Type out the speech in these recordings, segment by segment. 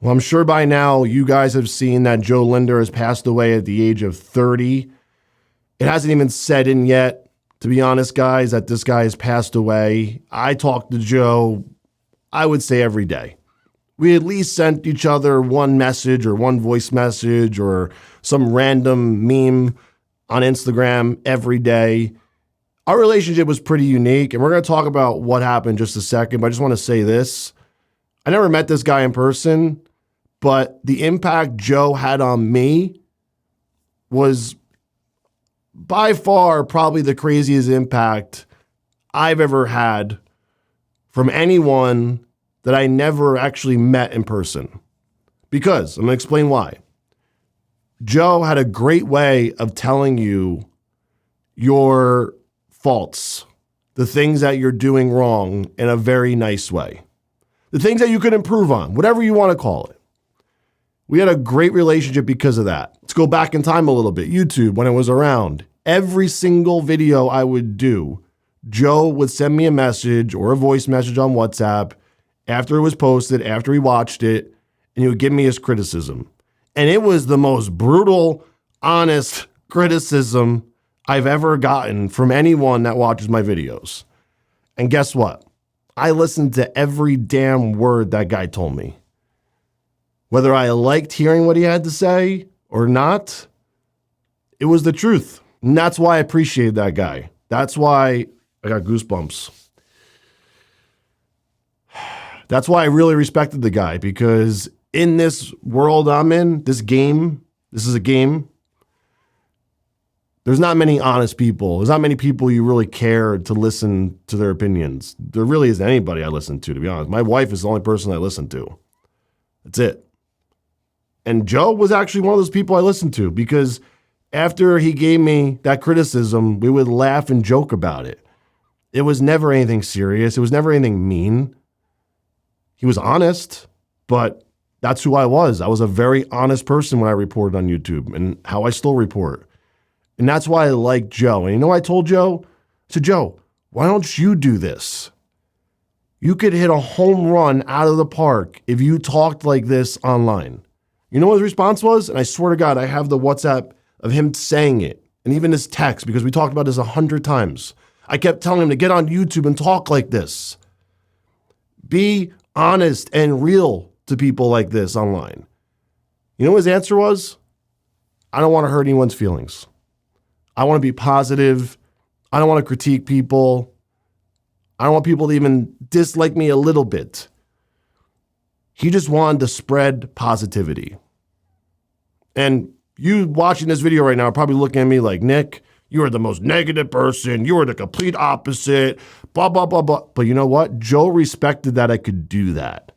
Well, I'm sure by now you guys have seen that Joe Linder has passed away at the age of 30. It hasn't even set in yet, to be honest, guys, that this guy has passed away. I talk to Joe, I would say every day. We at least sent each other one message or one voice message or some random meme on Instagram every day. Our relationship was pretty unique, and we're going to talk about what happened in just a second, but I just want to say this. I never met this guy in person, but the impact Joe had on me was by far probably the craziest impact I've ever had from anyone that I never actually met in person. Because, I'm going to explain why. Joe had a great way of telling you your faults, the things that you're doing wrong in a very nice way. The things that you could improve on, whatever you want to call it. We had a great relationship because of that. Let's go back in time a little bit. YouTube, when it was around, every single video I would do, Joe would send me a message or a voice message on WhatsApp after it was posted, after he watched it, and he would give me his criticism. And it was the most brutal, honest criticism I've ever gotten from anyone that watches my videos. And guess what? I listened to every damn word that guy told me. Whether I liked hearing what he had to say or not, it was the truth. And that's why I appreciate that guy. That's why I got goosebumps. That's why I really respected the guy, because in this world I'm in, this is a game. There's not many honest people. There's not many people you really care to listen to their opinions. There really isn't anybody I listen to be honest. My wife is the only person I listen to. That's it. And Joe was actually one of those people I listened to, because after he gave me that criticism, we would laugh and joke about it. It was never anything serious. It was never anything mean. He was honest, but that's who I was. I was a very honest person when I reported on YouTube, and how I still report. And that's why I like Joe. And you know what I told Joe? I said, Joe, why don't you do this? You could hit a home run out of the park if you talked like this online. You know what his response was? And I swear to God, I have the WhatsApp of him saying it, and even his text, because we talked about this 100 times. I kept telling him to get on YouTube and talk like this. Be honest and real to people like this online. You know what his answer was? I don't want to hurt anyone's feelings. I want to be positive. I don't want to critique people. I don't want people to even dislike me a little bit. He just wanted to spread positivity. And you watching this video right now are probably looking at me like, Nick, you are the most negative person. You are the complete opposite, blah, blah, blah, blah. But you know what? Joe respected that I could do that.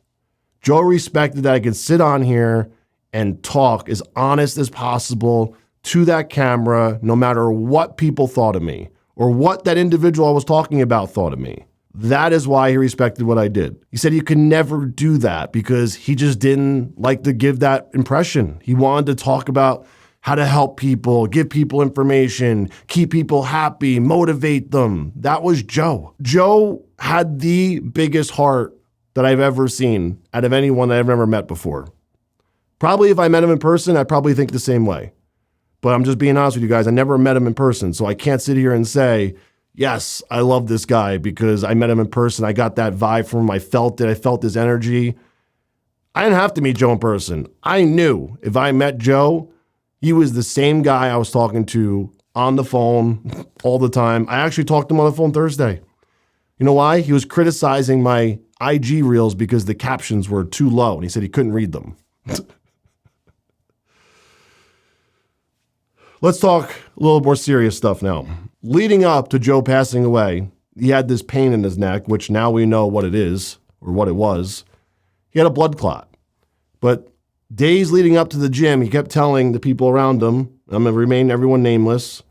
Joe respected that I could sit on here and talk as honest as possible to that camera, no matter what people thought of me or what that individual I was talking about thought of me. That is why he respected what I did. He said he could never do that because he just didn't like to give that impression. He wanted to talk about how to help people, give people information, keep people happy, motivate them. That was Joe. Joe had the biggest heart that I've ever seen out of anyone that I've ever met before. Probably if I met him in person, I'd probably think the same way. But I'm just being honest with you guys. I never met him in person, so I can't sit here and say, yes, I love this guy because I met him in person. I got that vibe from him. I felt it. I felt his energy. I didn't have to meet Joe in person. I knew if I met Joe, he was the same guy I was talking to on the phone all the time. I actually talked to him on the phone Thursday. You know why? He was criticizing my IG reels because the captions were too low, and he said he couldn't read them. Let's talk a little more serious stuff now. Leading up to Joe passing away, he had this pain in his neck, which now we know what it is, or what it was. He had a blood clot. But days leading up to the gym, he kept telling the people around him, I'm going to remain everyone nameless,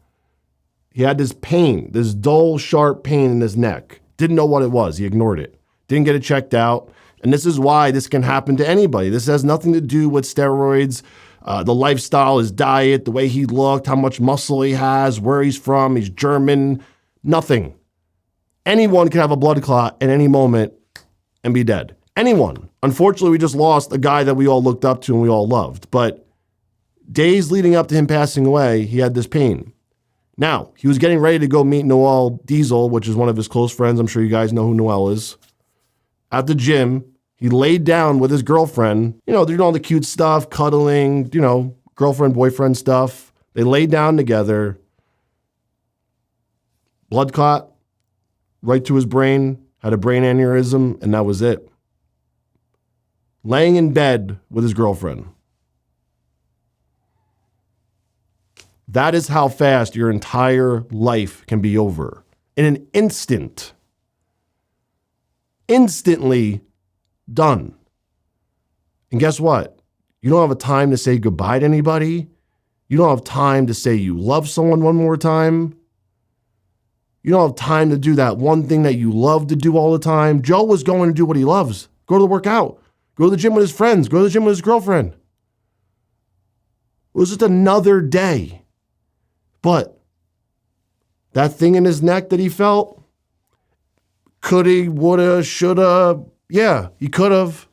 he had this pain, this dull, sharp pain in his neck. Didn't know what it was. He ignored it. Didn't get it checked out. And this is why this can happen to anybody. This has nothing to do with steroids, the lifestyle, his diet, the way he looked, how much muscle he has, where he's from, he's German, nothing. Anyone can have a blood clot at any moment and be dead. Anyone. Unfortunately, we just lost a guy that we all looked up to and we all loved. But days leading up to him passing away, he had this pain. Now, he was getting ready to go meet Noel Diesel, which is one of his close friends. I'm sure you guys know who Noel is. At the gym, he laid down with his girlfriend. You know, they're doing all the cute stuff, cuddling, you know, girlfriend, boyfriend stuff. They laid down together. Blood clot right to his brain, had a brain aneurysm, and that was it. Laying in bed with his girlfriend. That is how fast your entire life can be over. In an instant. Instantly done. And guess what? You don't have a time to say goodbye to anybody. You don't have time to say you love someone one more time. You don't have time to do that one thing that you love to do all the time. Joe was going to do what he loves. Go to the workout. Go to the gym with his friends. Go to the gym with his girlfriend. It was just another day. But that thing in his neck that he felt, coulda, woulda, shoulda, yeah, he could have.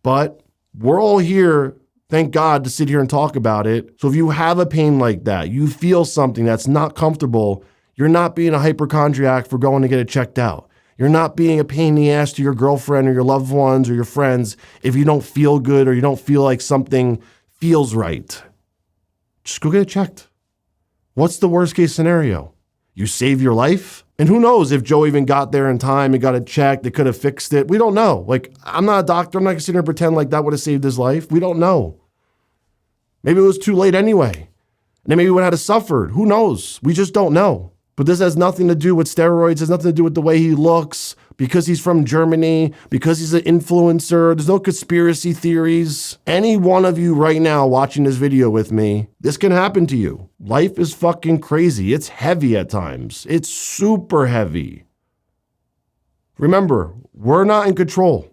But we're all here, thank God, to sit here and talk about it. So if you have a pain like that, you feel something that's not comfortable, you're not being a hypochondriac for going to get it checked out. You're not being a pain in the ass to your girlfriend or your loved ones or your friends if you don't feel good or you don't feel like something feels right. Just go get it checked. What's the worst case scenario? You save your life? And who knows if Joe even got there in time and got it checked, they could have fixed it. We don't know. Like, I'm not a doctor. I'm not going to sit here and pretend like that would have saved his life. We don't know. Maybe it was too late anyway. And then maybe he would have suffered. Who knows? We just don't know. But this has nothing to do with steroids. It has nothing to do with the way he looks, because he's from Germany, because he's an influencer. There's no conspiracy theories. Any one of you right now watching this video with me, this can happen to you. Life is fucking crazy. It's heavy at times. It's super heavy. Remember, we're not in control,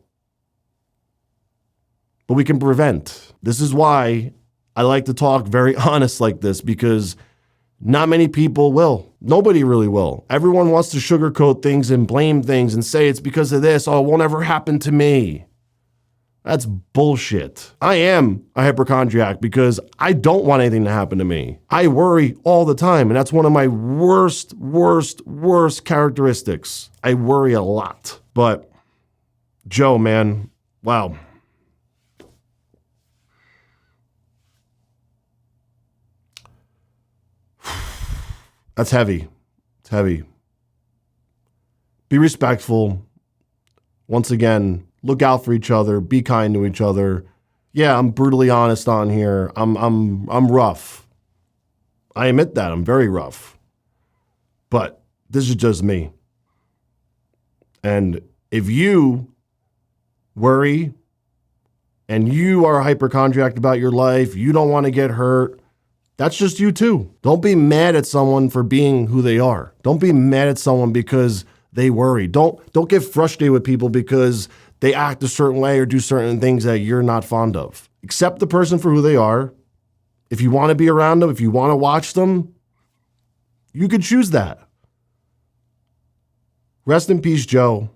but we can prevent. This is why I like to talk very honest like this, because not many people will. Nobody really will. Everyone wants to sugarcoat things and blame things and say it's because of this. Oh, it won't ever happen to me. That's bullshit. I am a hypochondriac because I don't want anything to happen to me. I worry all the time, and that's one of my worst characteristics. I worry a lot. But Joe, man, wow. That's heavy. It's heavy. Be respectful. Once again, look out for each other. Be kind to each other. Yeah, I'm brutally honest on here. I'm rough. I admit that. I'm very rough. But this is just me. And if you worry and you are a hypochondriac about your life, you don't want to get hurt, that's just you too. Don't be mad at someone for being who they are. Don't be mad at someone because they worry. Don't get frustrated with people because they act a certain way or do certain things that you're not fond of. Accept the person for who they are. If you want to be around them, if you want to watch them, you could choose that. Rest in peace, Joe.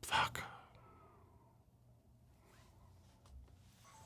Fuck.